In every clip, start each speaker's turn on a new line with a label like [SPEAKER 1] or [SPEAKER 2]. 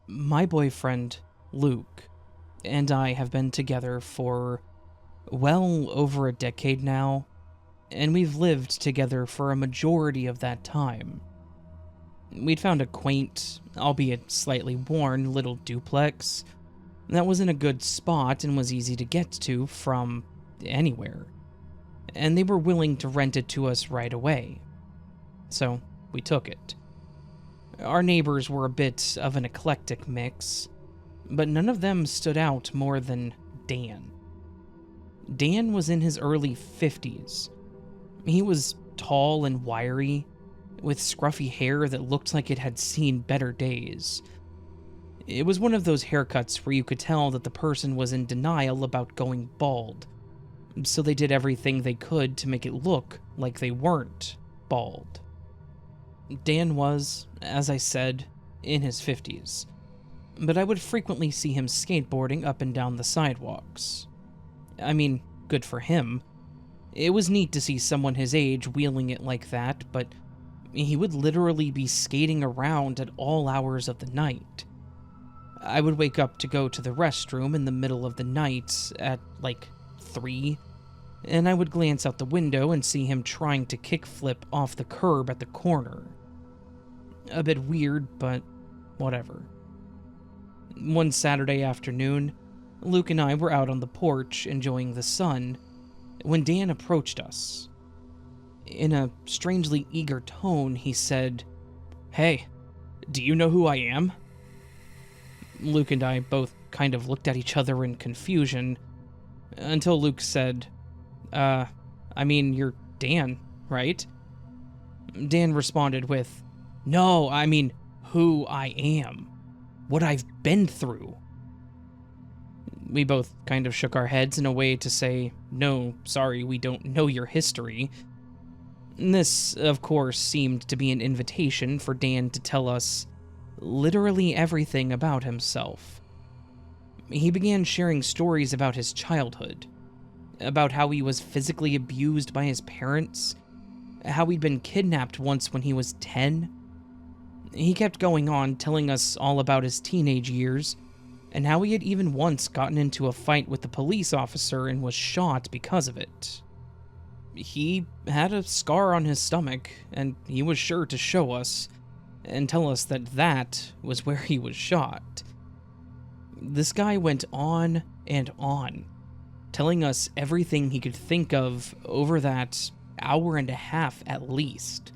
[SPEAKER 1] My boyfriend, Luke, and I have been together for well over a decade now, and we've lived together for a majority of that time. We'd found a quaint, albeit slightly worn, little duplex that was in a good spot and was easy to get to from anywhere, and they were willing to rent it to us right away. So we took it. Our neighbors were a bit of an eclectic mix, but none of them stood out more than Dan. Dan was in his early 50s. He was tall and wiry, with scruffy hair that looked like it had seen better days. It was one of those haircuts where you could tell that the person was in denial about going bald, so they did everything they could to make it look like they weren't bald. Dan was, as I said, in his 50s, but I would frequently see him skateboarding up and down the sidewalks. I mean, good for him. It was neat to see someone his age wheeling it like that, but he would literally be skating around at all hours of the night. I would wake up to go to the restroom in the middle of the night at, 3, and I would glance out the window and see him trying to kickflip off the curb at the corner. A bit weird, but whatever. One Saturday afternoon, Luke and I were out on the porch enjoying the sun when Dan approached us. In a strangely eager tone, he said, "Hey, do you know who I am?" Luke and I both kind of looked at each other in confusion, until Luke said, you're Dan, right? Dan responded with, "No, I mean who I am. What I've been through." We both kind of shook our heads in a way to say, "No, sorry, we don't know your history." This, of course, seemed to be an invitation for Dan to tell us literally everything about himself. He began sharing stories about his childhood, about how he was physically abused by his parents, how he'd been kidnapped once when he was 10. He kept going on, telling us all about his teenage years, and how he had even once gotten into a fight with a police officer and was shot because of it. He had a scar on his stomach, and he was sure to show us and tell us that that was where he was shot. This guy went on and on, telling us everything he could think of over that hour and a half at least.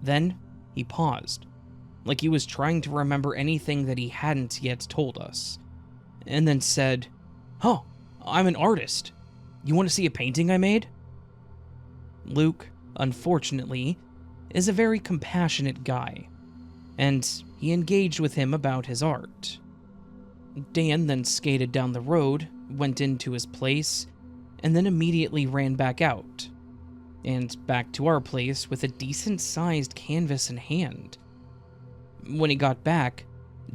[SPEAKER 1] Then he paused, like he was trying to remember anything that he hadn't yet told us, and then said, "Oh, I'm an artist. You want to see a painting I made?" Luke, unfortunately, is a very compassionate guy, and he engaged with him about his art. Dan then skated down the road, went into his place, and then immediately ran back out, and back to our place with a decent-sized canvas in hand. When he got back,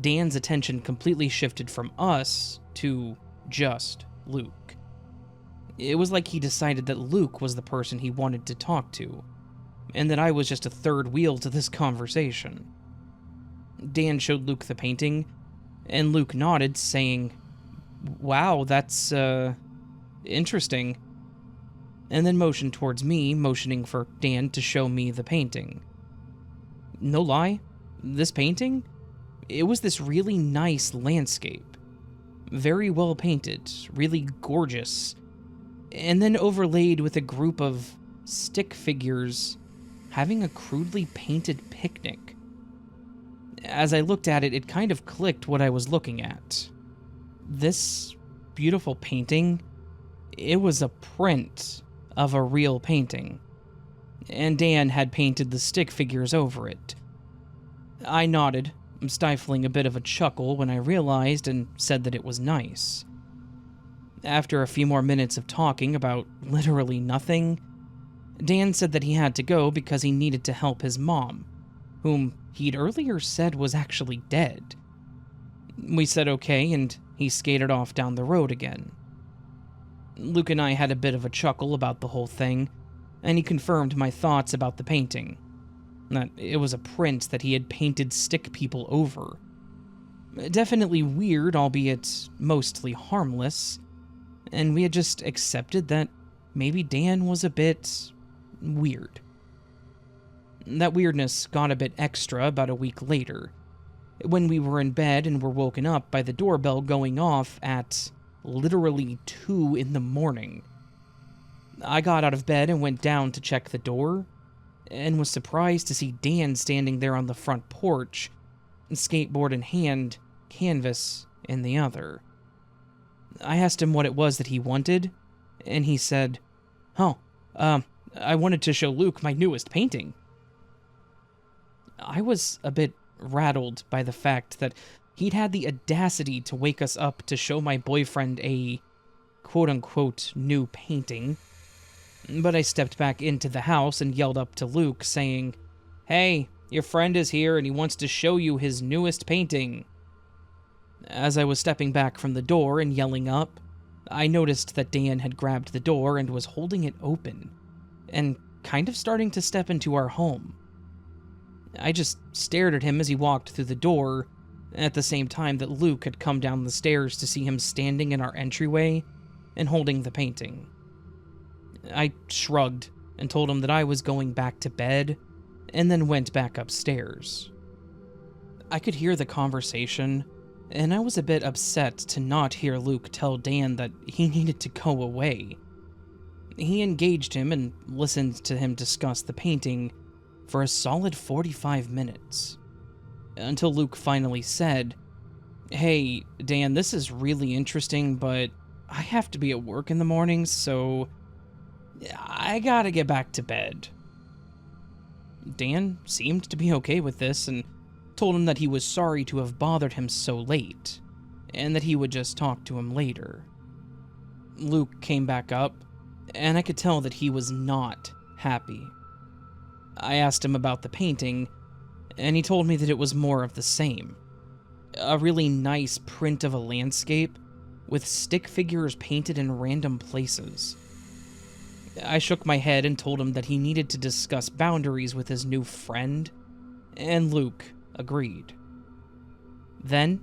[SPEAKER 1] Dan's attention completely shifted from us to just Luke. It was like he decided that Luke was the person he wanted to talk to, and that I was just a third wheel to this conversation. Dan showed Luke the painting, and Luke nodded, saying, "Wow, that's, interesting," and then motioned towards me, motioning for Dan to show me the painting. No lie, this painting? It was this really nice landscape. Very well painted, really gorgeous, and then overlaid with a group of stick figures having a crudely painted picnic. As I looked at it, it kind of clicked what I was looking at. This beautiful painting, it was a print of a real painting, and Dan had painted the stick figures over it. I nodded, stifling a bit of a chuckle when I realized and said that it was nice. After a few more minutes of talking about literally nothing, Dan said that he had to go because he needed to help his mom, whom he'd earlier said was actually dead. We said okay, and he skated off down the road again. Luke and I had a bit of a chuckle about the whole thing, and he confirmed my thoughts about the painting, that it was a print that he had painted stick people over. Definitely weird, albeit mostly harmless, and we had just accepted that maybe Dan was a bit weird. That weirdness got a bit extra about a week later, when we were in bed and were woken up by the doorbell going off at literally 2 in the morning. I got out of bed and went down to check the door, and was surprised to see Dan standing there on the front porch, skateboard in hand, canvas in the other. I asked him what it was that he wanted, and he said, "Oh, I wanted to show Luke my newest painting." I was a bit rattled by the fact that he'd had the audacity to wake us up to show my boyfriend a quote-unquote new painting, but I stepped back into the house and yelled up to Luke, saying, "Hey, your friend is here and he wants to show you his newest painting." As I was stepping back from the door and yelling up, I noticed that Dan had grabbed the door and was holding it open, and kind of starting to step into our home. I just stared at him as he walked through the door, at the same time that Luke had come down the stairs to see him standing in our entryway and holding the painting. I shrugged and told him that I was going back to bed, and then went back upstairs. I could hear the conversation, and I was a bit upset to not hear Luke tell Dan that he needed to go away. He engaged him and listened to him discuss the painting for a solid 45 minutes, until Luke finally said, "Hey, Dan, this is really interesting, but I have to be at work in the mornings, so I gotta get back to bed." Dan seemed to be okay with this and told him that he was sorry to have bothered him so late, and that he would just talk to him later. Luke came back up, and I could tell that he was not happy. I asked him about the painting, and he told me that it was more of the same. A really nice print of a landscape, with stick figures painted in random places. I shook my head and told him that he needed to discuss boundaries with his new friend, and Luke agreed. Then,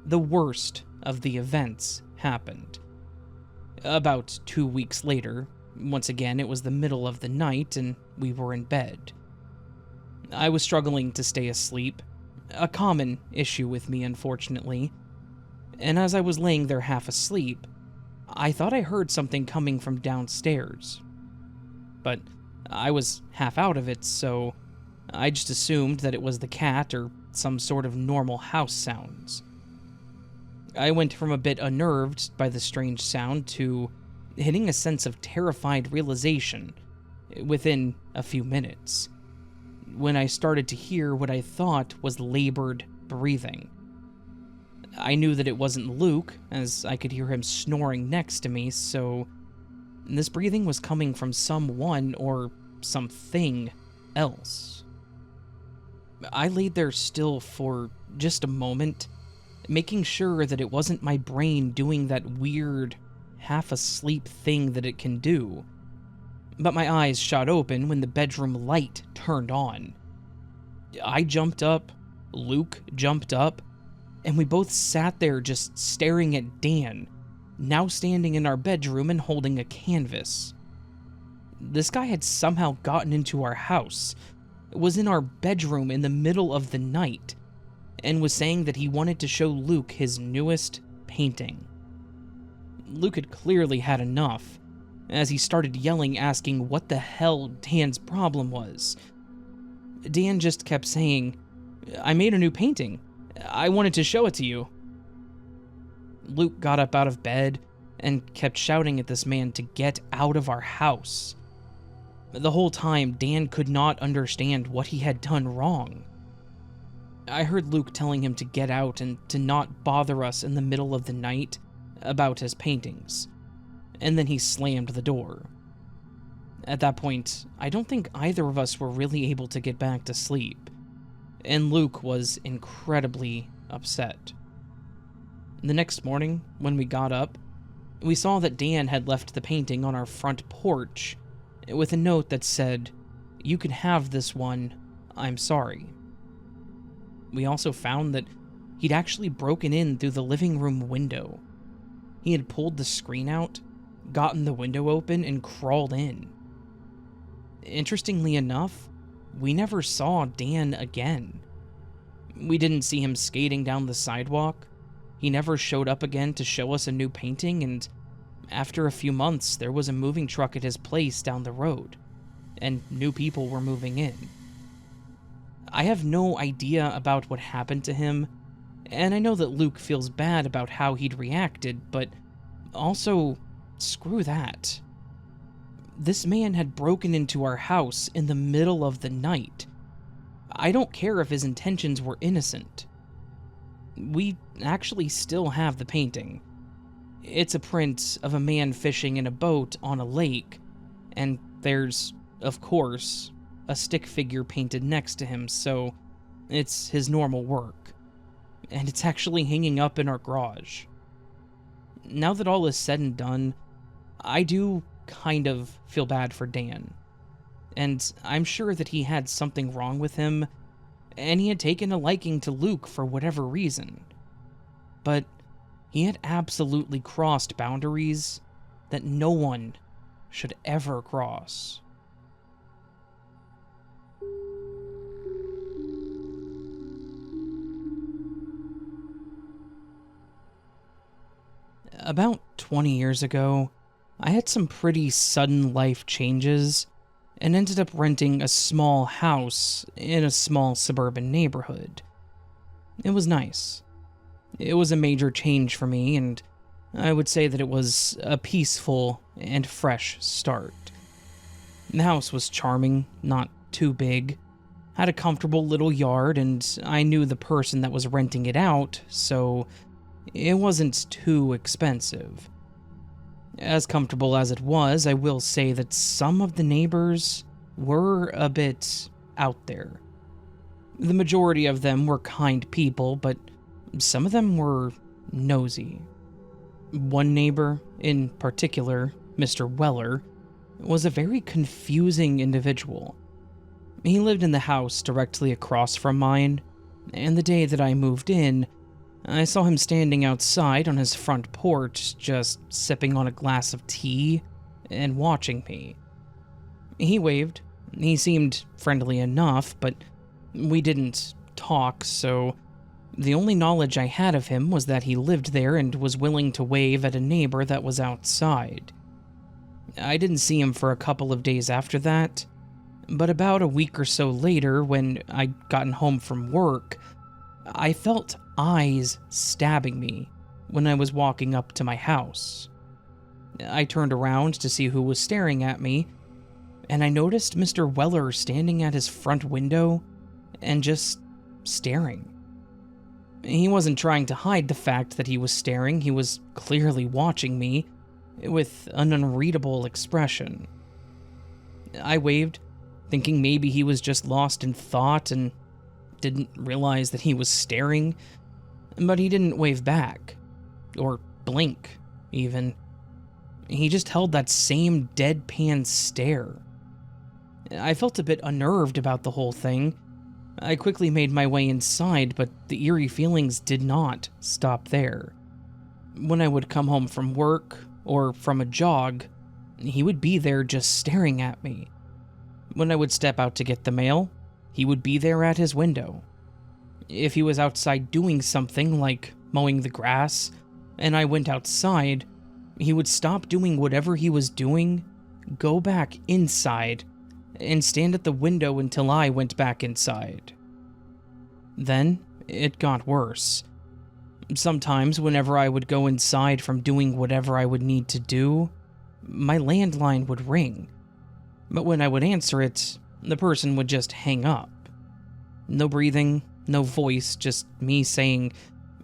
[SPEAKER 1] the worst of the events happened. About 2 weeks later, once again it was the middle of the night and we were in bed. I was struggling to stay asleep, a common issue with me unfortunately, and as I was laying there half asleep, I thought I heard something coming from downstairs. But I was half out of it, so I just assumed that it was the cat or some sort of normal house sounds. I went from a bit unnerved by the strange sound to hitting a sense of terrified realization within a few minutes, when I started to hear what I thought was labored breathing. I knew that it wasn't Luke, as I could hear him snoring next to me, so this breathing was coming from someone or something else. I laid there still for just a moment, making sure that it wasn't my brain doing that weird, half-asleep thing that it can do. But my eyes shot open when the bedroom light turned on. I jumped up, Luke jumped up, and we both sat there just staring at Dan, now standing in our bedroom and holding a canvas. This guy had somehow gotten into our house, was in our bedroom in the middle of the night, and was saying that he wanted to show Luke his newest painting. Luke had clearly had enough, as he started yelling, asking what the hell Dan's problem was. Dan just kept saying, "I made a new painting. I wanted to show it to you." Luke got up out of bed and kept shouting at this man to get out of our house. The whole time, Dan could not understand what he had done wrong. I heard Luke telling him to get out and to not bother us in the middle of the night about his paintings, and then he slammed the door. At that point, I don't think either of us were really able to get back to sleep, and Luke was incredibly upset. The next morning, when we got up, we saw that Dan had left the painting on our front porch with a note that said, "You can have this one, I'm sorry." We also found that He'd actually broken in through the living room window. He had pulled the screen out, gotten the window open, and crawled in. Interestingly enough, we never saw Dan again. We didn't see him skating down the sidewalk. He never showed up again to show us a new painting, and after a few months, there was a moving truck at his place down the road, and new people were moving in. I have no idea about what happened to him, and I know that Luke feels bad about how he'd reacted, but also, screw that. This man had broken into our house in the middle of the night. I don't care if his intentions were innocent. We actually still have the painting. It's a print of a man fishing in a boat on a lake, and there's, of course, a stick figure painted next to him, so it's his normal work. And it's actually hanging up in our garage. Now that all is said and done, I do kind of feel bad for Dan. And I'm sure that he had something wrong with him, and he had taken a liking to Luke for whatever reason. But he had absolutely crossed boundaries that no one should ever cross. About 20 years ago, I had some pretty sudden life changes and ended up renting a small house in a small suburban neighborhood. It was nice. It was a major change for me, and I would say that it was a peaceful and fresh start. The house was charming, not too big, had a comfortable little yard, and I knew the person that was renting it out, so it wasn't too expensive. As comfortable as it was, I will say that some of the neighbors were a bit out there. The majority of them were kind people, but some of them were nosy. One neighbor, in particular, Mr. Weller, was a very confusing individual. He lived in the house directly across from mine, and the day that I moved in, I saw him standing outside on his front porch, just sipping on a glass of tea and watching me. He waved. He seemed friendly enough, but we didn't talk, so the only knowledge I had of him was that he lived there and was willing to wave at a neighbor that was outside. I didn't see him for a couple of days after that, but about a week or so later, when I'd gotten home from work, I felt eyes stabbing me when I was walking up to my house. I turned around to see who was staring at me, and I noticed Mr. Weller standing at his front window and just staring. He wasn't trying to hide the fact that he was staring. He was clearly watching me with an unreadable expression. I waved, thinking maybe he was just lost in thought and didn't realize that he was staring, but he didn't wave back, or blink, even. He just held that same deadpan stare. I felt a bit unnerved about the whole thing. I quickly made my way inside, but the eerie feelings did not stop there. When I would come home from work, or from a jog, he would be there just staring at me. When I would step out to get the mail, he would be there at his window. If he was outside doing something like mowing the grass, and I went outside, he would stop doing whatever he was doing, go back inside, and stand at the window until I went back inside. Then, it got worse. Sometimes, whenever I would go inside from doing whatever I would need to do, my landline would ring. But when I would answer it, the person would just hang up. No breathing, no voice, just me saying,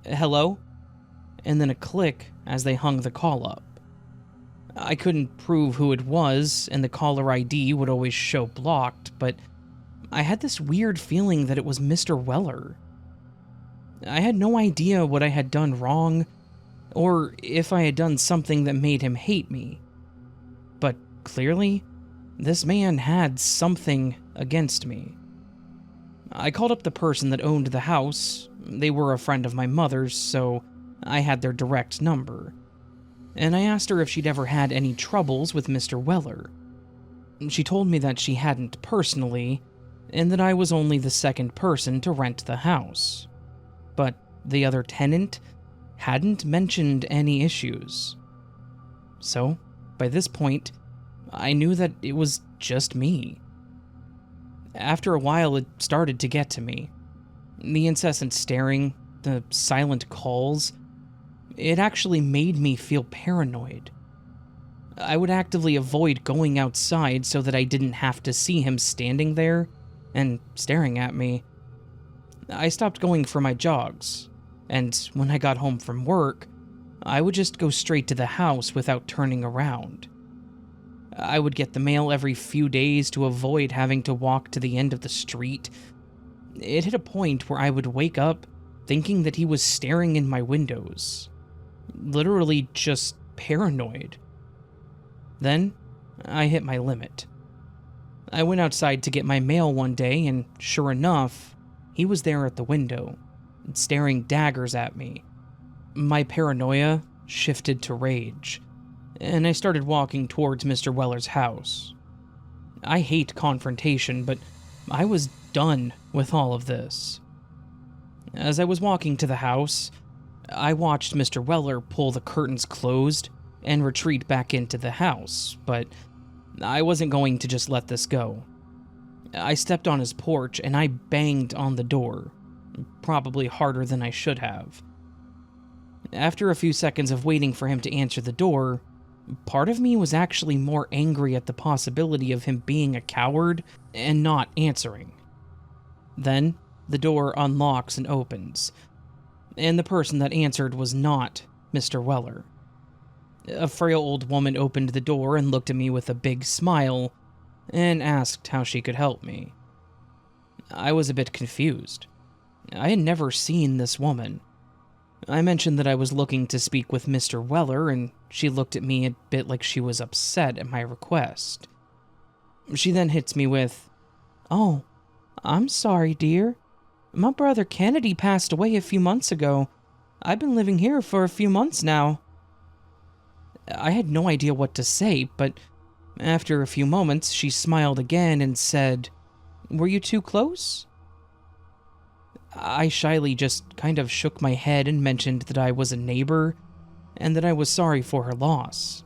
[SPEAKER 1] "Hello?" and then a click as they hung the call up. I couldn't prove who it was, and the caller ID would always show blocked, but I had this weird feeling that it was Mr. Weller. I had no idea what I had done wrong, or if I had done something that made him hate me. But clearly, this man had something against me. I called up the person that owned the house, They were a friend of my mother's, so I had their direct number. And I asked her if she'd ever had any troubles with Mr. Weller. She told me that she hadn't personally, and that I was only the second person to rent the house. But the other tenant hadn't mentioned any issues. So, by this point, I knew that it was just me. After a while, it started to get to me. The incessant staring, the silent calls, it actually made me feel paranoid. I would actively avoid going outside so that I didn't have to see him standing there and staring at me. I stopped going for my jogs, and when I got home from work, I would just go straight to the house without turning around. I would get the mail every few days to avoid having to walk to the end of the street. It hit a point where I would wake up thinking that he was staring in my windows. Literally just paranoid. Then, I hit my limit. I went outside to get my mail one day, and sure enough, he was there at the window, staring daggers at me. My paranoia shifted to rage, and I started walking towards Mr. Weller's house. I hate confrontation, but I was done with all of this. As I was walking to the house, I watched Mr. Weller pull the curtains closed and retreat back into the house, but I wasn't going to just let this go. I stepped on his porch and I banged on the door, probably harder than I should have. After a few seconds of waiting for him to answer the door, part of me was actually more angry at the possibility of him being a coward and not answering. Then, the door unlocks and opens, and the person that answered was not Mr. Weller. A frail old woman opened the door and looked at me with a big smile and asked how she could help me. I was a bit confused. I had never seen this woman. I mentioned that I was looking to speak with Mr. Weller, and she looked at me a bit like she was upset at my request. She then hits me with, "Oh, I'm sorry, dear. My brother Kennedy passed away a few months ago. I've been living here for a few months now." I had no idea what to say, but after a few moments, she smiled again and said, "Were you too close?" I shyly just kind of shook my head and mentioned that I was a neighbor and that I was sorry for her loss.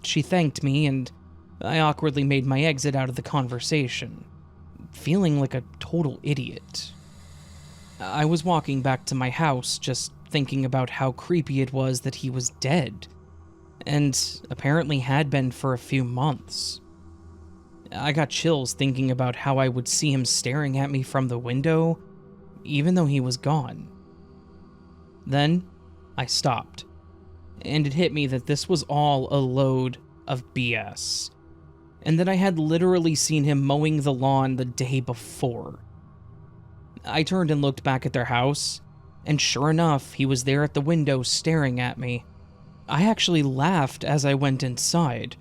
[SPEAKER 1] She thanked me, and I awkwardly made my exit out of the conversation, feeling like a total idiot. I was walking back to my house, just thinking about how creepy it was that he was dead, and apparently had been for a few months. I got chills thinking about how I would see him staring at me from the window, even though he was gone. Then, I stopped, and it hit me that this was all a load of BS, and that I had literally seen him mowing the lawn the day before. I turned and looked back at their house, and sure enough, he was there at the window staring at me. I actually laughed as I went inside.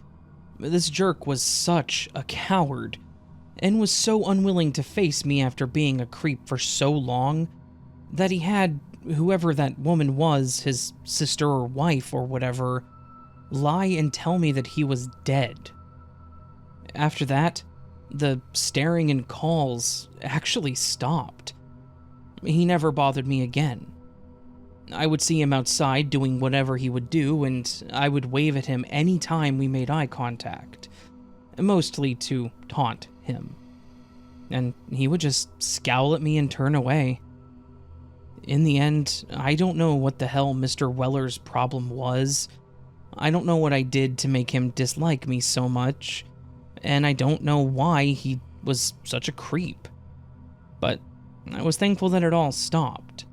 [SPEAKER 1] This jerk was such a coward, and was so unwilling to face me after being a creep for so long, that he had whoever that woman was, his sister or wife or whatever, lie and tell me that he was dead. After that, the staring and calls actually stopped. He never bothered me again. I would see him outside doing whatever he would do, and I would wave at him any time we made eye contact, mostly to taunt him. And he would just scowl at me and turn away. In the end, I don't know what the hell Mr. Weller's problem was. I don't know what I did to make him dislike me so much, and I don't know why he was such a creep. But I was thankful that it all stopped.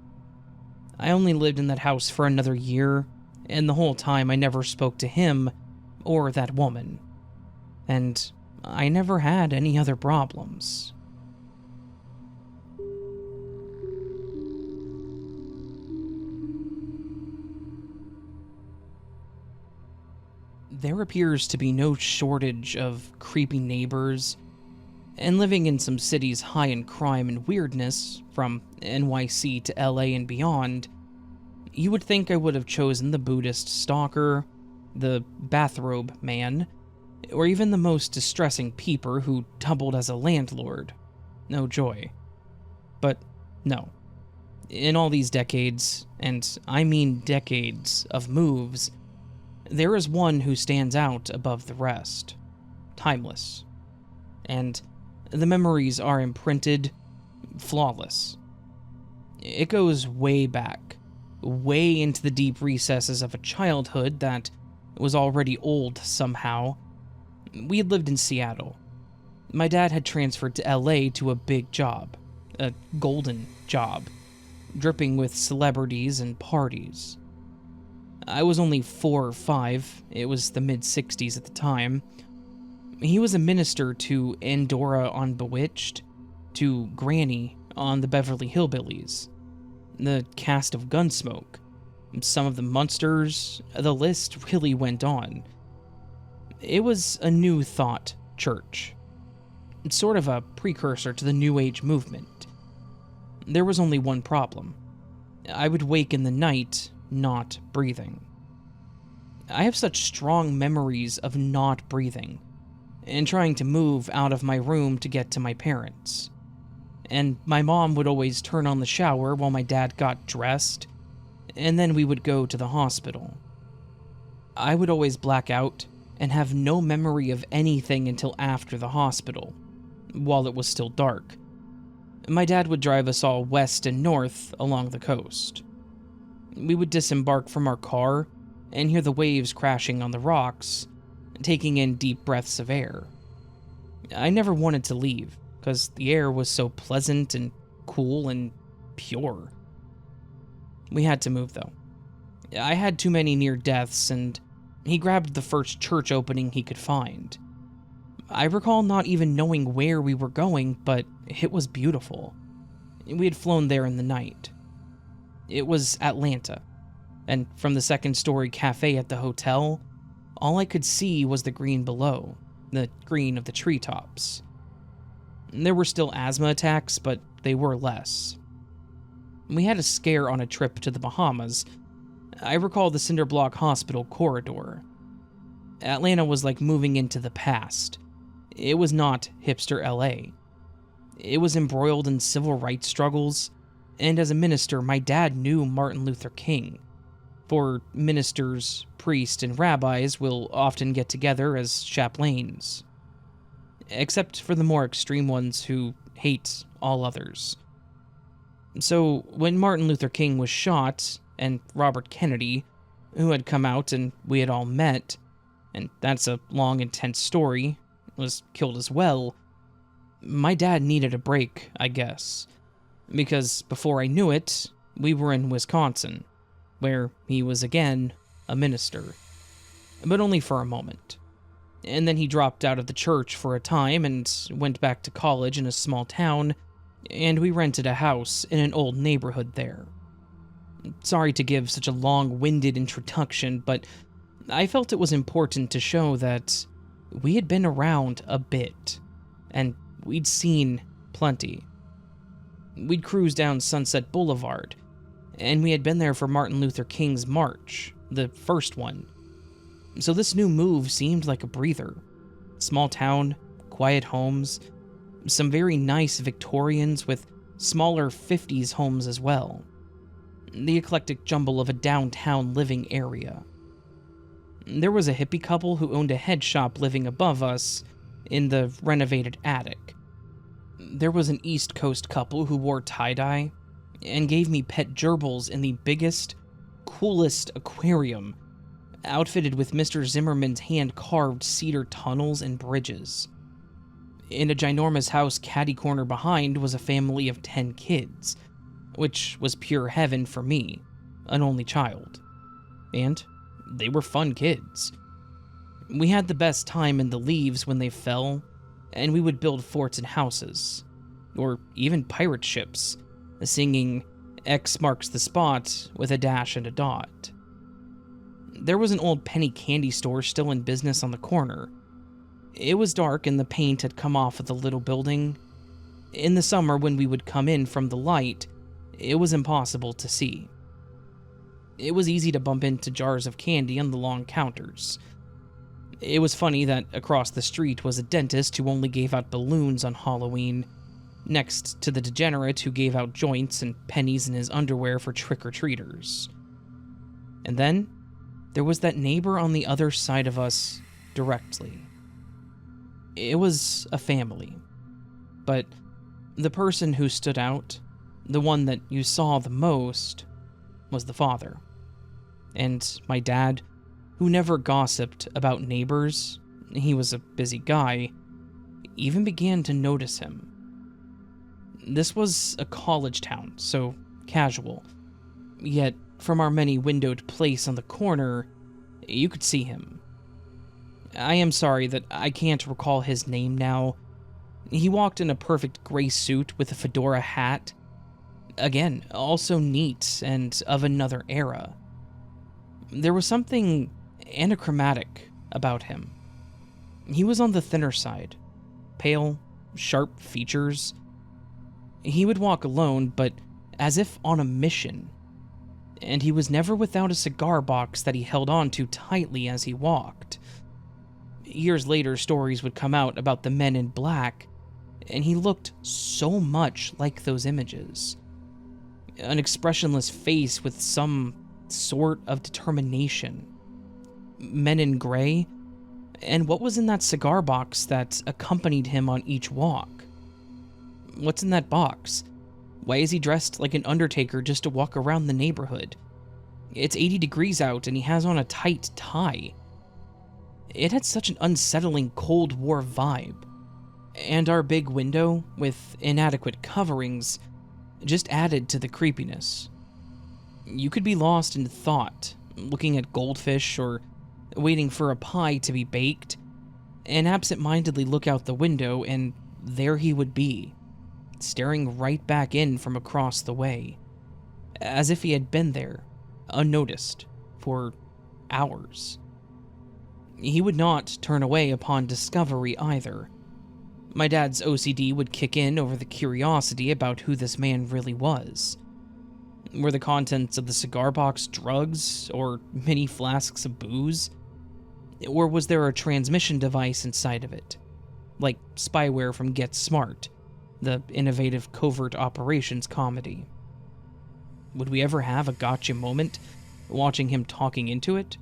[SPEAKER 1] I only lived in that house for another year, and the whole time I never spoke to him or that woman. And I never had any other problems. There appears to be no shortage of creepy neighbors, And living in some cities high in crime and weirdness, from NYC to LA and beyond, you would think I would have chosen the Buddhist stalker, the bathrobe man, or even the most distressing peeper who doubled as a landlord. No joy. But no. In all these decades, and I mean decades, of moves, there is one who stands out above the rest. Timeless. And the memories are imprinted, flawless. It goes way back, way into the deep recesses of a childhood that was already old somehow. We had lived in Seattle. My dad had transferred to LA to a big job, a golden job, dripping with celebrities and parties. I was only 4 or 5, it was the mid-60s at the time. He was a minister to Andorra on Bewitched, to Granny on the Beverly Hillbillies, the cast of Gunsmoke, some of the Munsters, the list really went on. It was a New Thought church, sort of a precursor to the New Age movement. There was only one problem. I would wake in the night not breathing. I have such strong memories of not breathing, and trying to move out of my room to get to my parents. And my mom would always turn on the shower while my dad got dressed, and then we would go to the hospital. I would always black out and have no memory of anything until after the hospital, while it was still dark. My dad would drive us all west and north along the coast. We would disembark from our car and hear the waves crashing on the rocks, taking in deep breaths of air. I never wanted to leave, because the air was so pleasant and cool and pure. We had to move, though. I had too many near deaths, and he grabbed the first church opening he could find. I recall not even knowing where we were going, but it was beautiful. We had flown there in the night. It was Atlanta, and from the second-story cafe at the hotel, all I could see was the green below, the green of the treetops. There were still asthma attacks, but they were less. We had a scare on a trip to the Bahamas. I recall the Cinderblock Hospital corridor. Atlanta was like moving into the past. It was not hipster LA. It was embroiled in civil rights struggles, and as a minister, my dad knew Martin Luther King. For ministers, priests, and rabbis will often get together as chaplains. Except for the more extreme ones who hate all others. So, when Martin Luther King was shot, and Robert Kennedy, who had come out and we had all met, and that's a long, intense story, was killed as well, my dad needed a break, I guess. Because before I knew it, we were in Wisconsin, where he was again a minister. But only for a moment. And then he dropped out of the church for a time and went back to college in a small town, and we rented a house in an old neighborhood there. Sorry to give such a long-winded introduction, but I felt it was important to show that we had been around a bit, and we'd seen plenty. We'd cruised down Sunset Boulevard, and we had been there for Martin Luther King's march, the first one. So this new move seemed like a breather. Small town, quiet homes, some very nice Victorians with smaller 50s homes as well. The eclectic jumble of a downtown living area. There was a hippie couple who owned a head shop living above us in the renovated attic. There was an East Coast couple who wore tie-dye and gave me pet gerbils in the biggest, coolest aquarium, outfitted with Mr. Zimmerman's hand-carved cedar tunnels and bridges. In a ginormous house caddy corner behind was a family of 10 kids, which was pure heaven for me, an only child. And they were fun kids. We had the best time in the leaves when they fell, and we would build forts and houses, or even pirate ships, singing X marks the spot with a dash and a dot. There was an old penny candy store still in business on the corner. It was dark and the paint had come off of the little building. In the summer, when we would come in from the light, it was impossible to see. It was easy to bump into jars of candy on the long counters. It was funny that across the street was a dentist who only gave out balloons on Halloween, next to the degenerate who gave out joints and pennies in his underwear for trick-or-treaters. And then, there was that neighbor on the other side of us directly. It was a family, but the person who stood out, the one that you saw the most, was the father. And my dad, who never gossiped about neighbors, he was a busy guy, even began to notice him. This was a college town, so casual. Yet, from our many windowed place on the corner, you could see him. I am sorry that I can't recall his name now. He walked in a perfect gray suit with a fedora hat. Again, also neat and of another era. There was something anachromatic about him. He was on the thinner side. Pale, sharp features. He would walk alone, but as if on a mission. And he was never without a cigar box that he held on to tightly as he walked. Years later, stories would come out about the men in black, and he looked so much like those images. An expressionless face with some sort of determination. Men in gray, and what was in that cigar box that accompanied him on each walk? What's in that box? Why is he dressed like an undertaker just to walk around the neighborhood? It's 80 degrees out and he has on a tight tie. It had such an unsettling Cold War vibe. And our big window, with inadequate coverings, just added to the creepiness. You could be lost in thought, looking at goldfish or waiting for a pie to be baked, and absent-mindedly look out the window and there he would be, staring right back in from across the way, as if he had been there, unnoticed, for hours. He would not turn away upon discovery either. My dad's OCD would kick in over the curiosity about who this man really was. Were the contents of the cigar box drugs, or mini flasks of booze? Or was there a transmission device inside of it? Like spyware from Get Smart, the innovative covert operations comedy. Would we ever have a gotcha moment, watching him talking into it?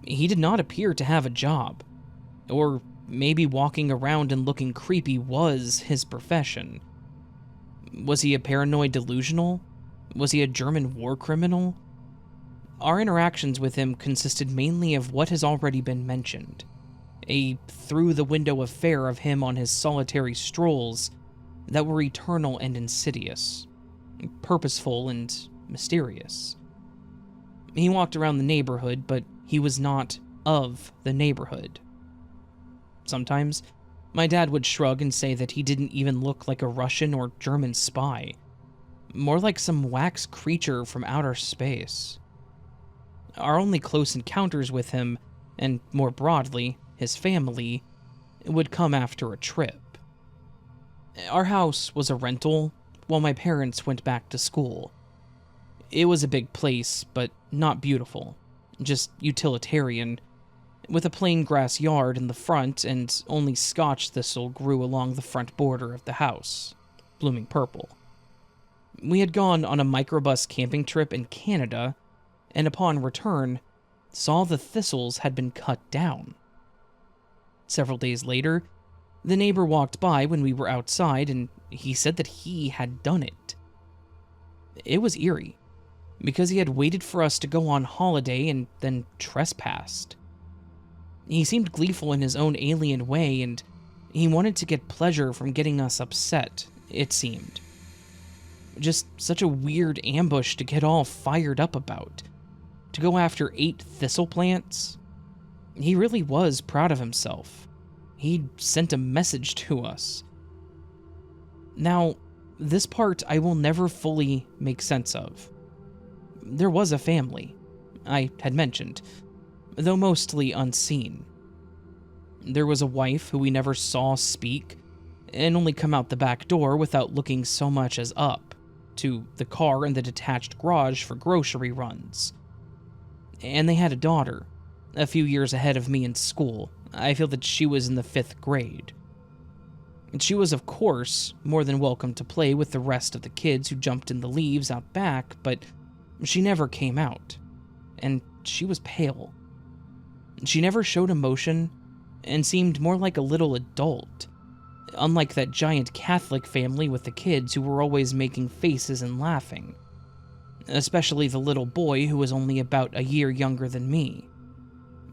[SPEAKER 1] He did not appear to have a job. Or maybe walking around and looking creepy was his profession. Was he a paranoid delusional? Was he a German war criminal? Our interactions with him consisted mainly of what has already been mentioned. A through-the-window affair of him on his solitary strolls that were eternal and insidious, purposeful and mysterious. He walked around the neighborhood, but he was not of the neighborhood. Sometimes, my dad would shrug and say that he didn't even look like a Russian or German spy, more like some wax creature from outer space. Our only close encounters with him, and more broadly, his family, would come after a trip. Our house was a rental while my parents went back to school. It was a big place, but not beautiful, just utilitarian, with a plain grass yard in the front and only scotch thistle grew along the front border of the house, blooming purple. We had gone on a microbus camping trip in Canada, and upon return, saw the thistles had been cut down. Several days later, the neighbor walked by when we were outside, and he said that he had done it. It was eerie, because he had waited for us to go on holiday and then trespassed. He seemed gleeful in his own alien way, and he wanted to get pleasure from getting us upset, it seemed. Just such a weird ambush to get all fired up about. To go after 8 thistle plants? He really was proud of himself. He'd sent a message to us. Now, this part I will never fully make sense of. There was a family, I had mentioned, though mostly unseen. There was a wife who we never saw speak, and only come out the back door without looking so much as up to the car in the detached garage for grocery runs. And they had a daughter, a few years ahead of me in school. I feel that she was in the 5th grade. And she was, of course, more than welcome to play with the rest of the kids who jumped in the leaves out back, but she never came out, and she was pale. She never showed emotion, and seemed more like a little adult, unlike that giant Catholic family with the kids who were always making faces and laughing, especially the little boy who was only about a year younger than me.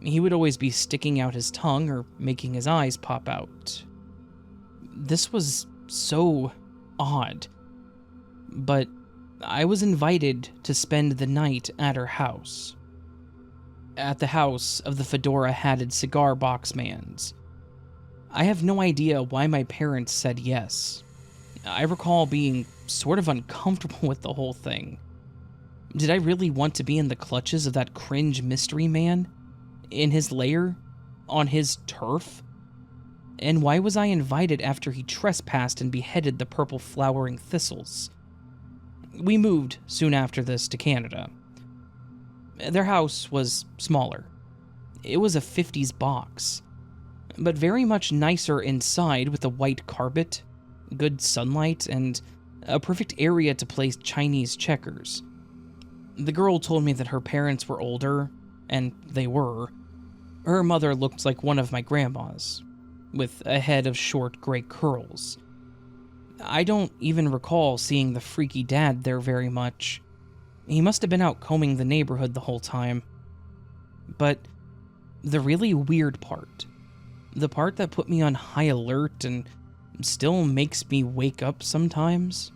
[SPEAKER 1] He would always be sticking out his tongue or making his eyes pop out. This was so odd, but I was invited to spend the night at her house. At the house of the fedora-hatted cigar box mans. I have no idea why my parents said yes. I recall being sort of uncomfortable with the whole thing. Did I really want to be in the clutches of that cringe mystery man? In his lair? On his turf? And why was I invited after he trespassed and beheaded the purple flowering thistles? We moved soon after this to Canada. Their house was smaller. It was a 50s box, but very much nicer inside with a white carpet, good sunlight, and a perfect area to play Chinese checkers. The girl told me that her parents were older, and they were. Her mother looked like one of my grandmas, with a head of short gray curls. I don't even recall seeing the freaky dad there very much. He must have been out combing the neighborhood the whole time. But the really weird part, the part that put me on high alert and still makes me wake up sometimes,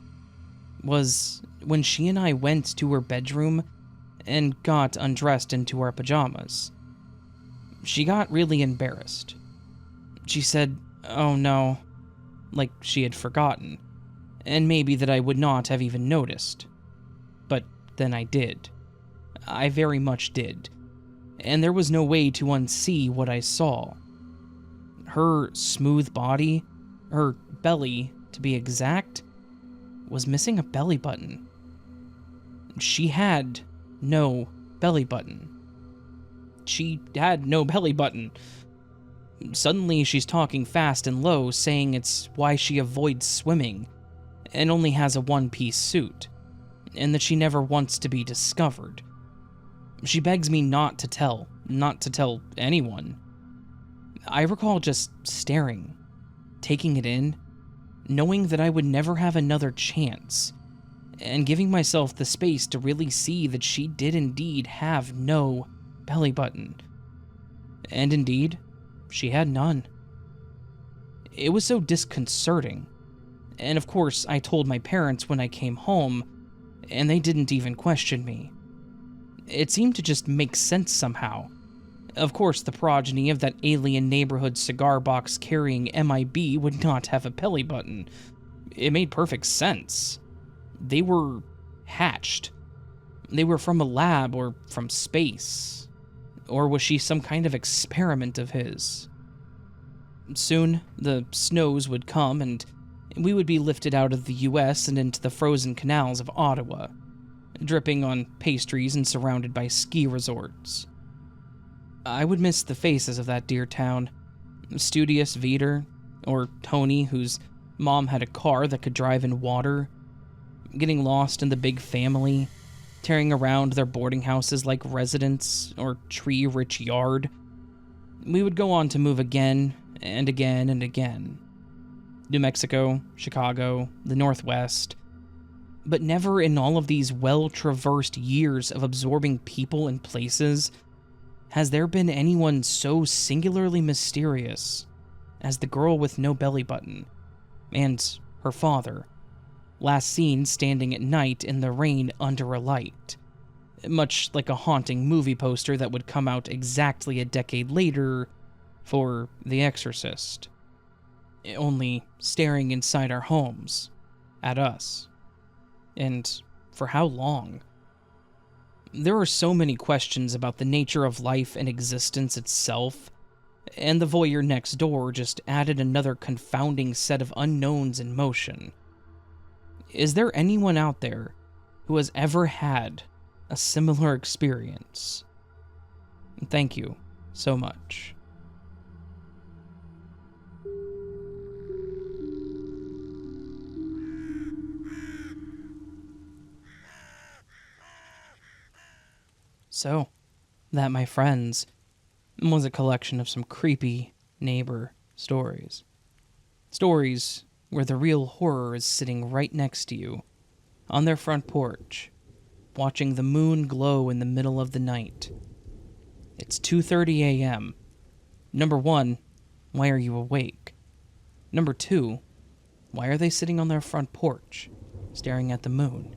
[SPEAKER 1] was when she and I went to her bedroom and got undressed into our pajamas. She got really embarrassed. She said, "Oh no," like she had forgotten, and maybe that I would not have even noticed. But then I did. I very much did, and there was no way to unsee what I saw. Her smooth body, her belly to be exact, was missing a belly button. She had no belly button. She had no belly button. Suddenly, she's talking fast and low, saying it's why she avoids swimming and only has a one-piece suit, and that she never wants to be discovered. She begs me not to tell anyone. I recall just staring, taking it in, knowing that I would never have another chance, and giving myself the space to really see that she did indeed have no belly button. And indeed, she had none. It was so disconcerting, and of course I told my parents when I came home, and they didn't even question me. It seemed to just make sense somehow. Of course, the progeny of that alien neighborhood cigar box carrying MIB would not have a belly button. It made perfect sense. They were hatched. They were from a lab or from space. Or was she some kind of experiment of his? Soon, the snows would come and we would be lifted out of the US and into the frozen canals of Ottawa, dripping on pastries and surrounded by ski resorts. I would miss the faces of that dear town. Studious Veter, or Tony, whose mom had a car that could drive in water, getting lost in the big family, tearing around their boarding houses like residence or tree-rich yard. We would go on to move again and again and again. New Mexico, Chicago, the Northwest. But never in all of these well-traversed years of absorbing people and places has there been anyone so singularly mysterious as the girl with no belly button, and her father, last seen standing at night in the rain under a light, much like a haunting movie poster that would come out exactly a decade later for The Exorcist, only staring inside our homes, at us. And for how long? There are so many questions about the nature of life and existence itself, And the voyeur next door just added another confounding set of unknowns in motion. Is there anyone out there who has ever had a similar experience? Thank you so much. So, that, my friends, was a collection of some creepy neighbor stories. Stories where the real horror is sitting right next to you, on their front porch, watching the moon glow in the middle of the night. It's 2:30 a.m. Number one, why are you awake? Number two, why are they sitting on their front porch, staring at the moon?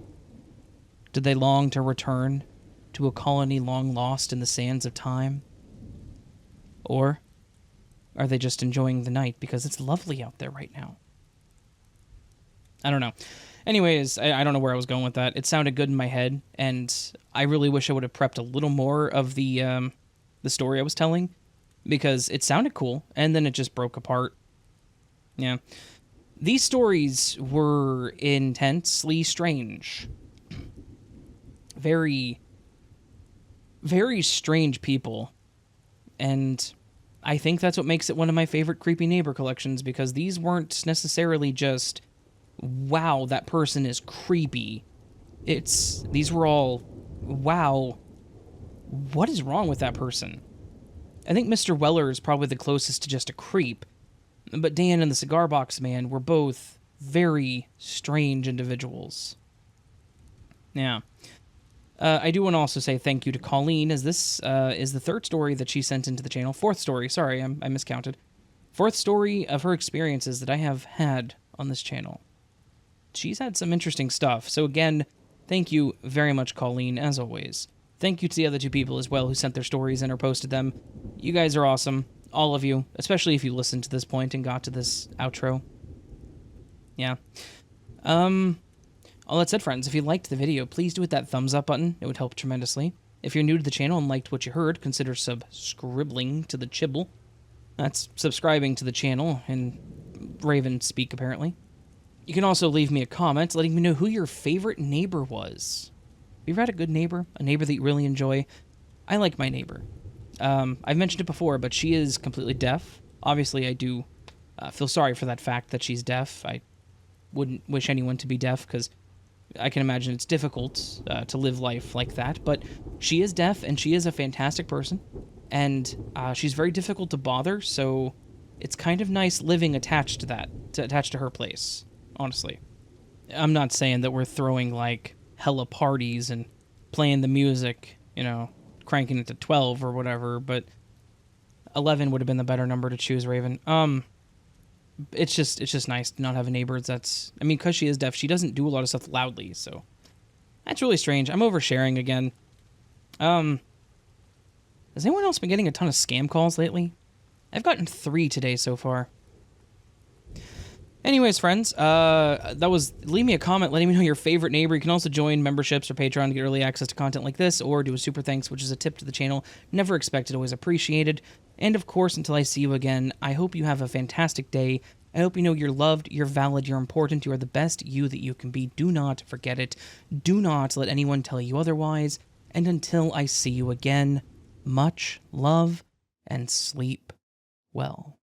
[SPEAKER 1] Did they long to return to a colony long lost in the sands of time? Or are they just enjoying the night because it's lovely out there right now? I don't know. Anyways, I don't know where I was going with that. It sounded good in my head, and I really wish I would have prepped a little more of the story I was telling, because it sounded cool, and then it just broke apart. Yeah. These stories were intensely strange. Very, very strange people. And I think that's what makes it one of my favorite creepy neighbor collections, because these weren't necessarily just, wow, that person is creepy. These were all, wow, what is wrong with that person? I think Mr. Weller is probably the closest to just a creep, but Dan and the Cigar Box Man were both very strange individuals. Yeah. I do want to also say thank you to Colleen, as this is the third story that she sent into the channel. Fourth story, sorry, I miscounted. Fourth story of her experiences that I have had on this channel. She's had some interesting stuff, so again, thank you very much, Colleen, as always. Thank you to the other two people as well who sent their stories and or posted them. You guys are awesome, all of you, especially if you listened to this point and got to this outro. Yeah. All that said, friends, if you liked the video, please do hit that thumbs up button. It would help tremendously. If you're new to the channel and liked what you heard, consider subscribbling to the chibble. That's subscribing to the channel in Raven speak, apparently. You can also leave me a comment letting me know who your favorite neighbor was. Have you ever had a good neighbor? A neighbor that you really enjoy? I like my neighbor. I've mentioned it before, but she is completely deaf. Obviously, I do feel sorry for that fact that she's deaf. I wouldn't wish anyone to be deaf, because I can imagine it's difficult to live life like that, but she is deaf, and she is a fantastic person, and she's very difficult to bother, so it's kind of nice living attached to that, attached to her place, honestly. I'm not saying that we're throwing, like, hella parties and playing the music, you know, cranking it to 12 or whatever, but 11 would have been the better number to choose, Raven. It's just nice to not have a neighbor that's... I mean, because she is deaf, she doesn't do a lot of stuff loudly, so... That's really strange. I'm oversharing again. Has anyone else been getting a ton of scam calls lately? I've gotten 3 today so far. Anyways, friends, leave me a comment letting me know your favorite neighbor. You can also join memberships or Patreon to get early access to content like this, or do a super thanks, which is a tip to the channel. Never expected, always appreciated. And of course, until I see you again, I hope you have a fantastic day. I hope you know you're loved, you're valid, you're important, you are the best you that you can be. Do not forget it. Do not let anyone tell you otherwise. And until I see you again, much love and sleep well.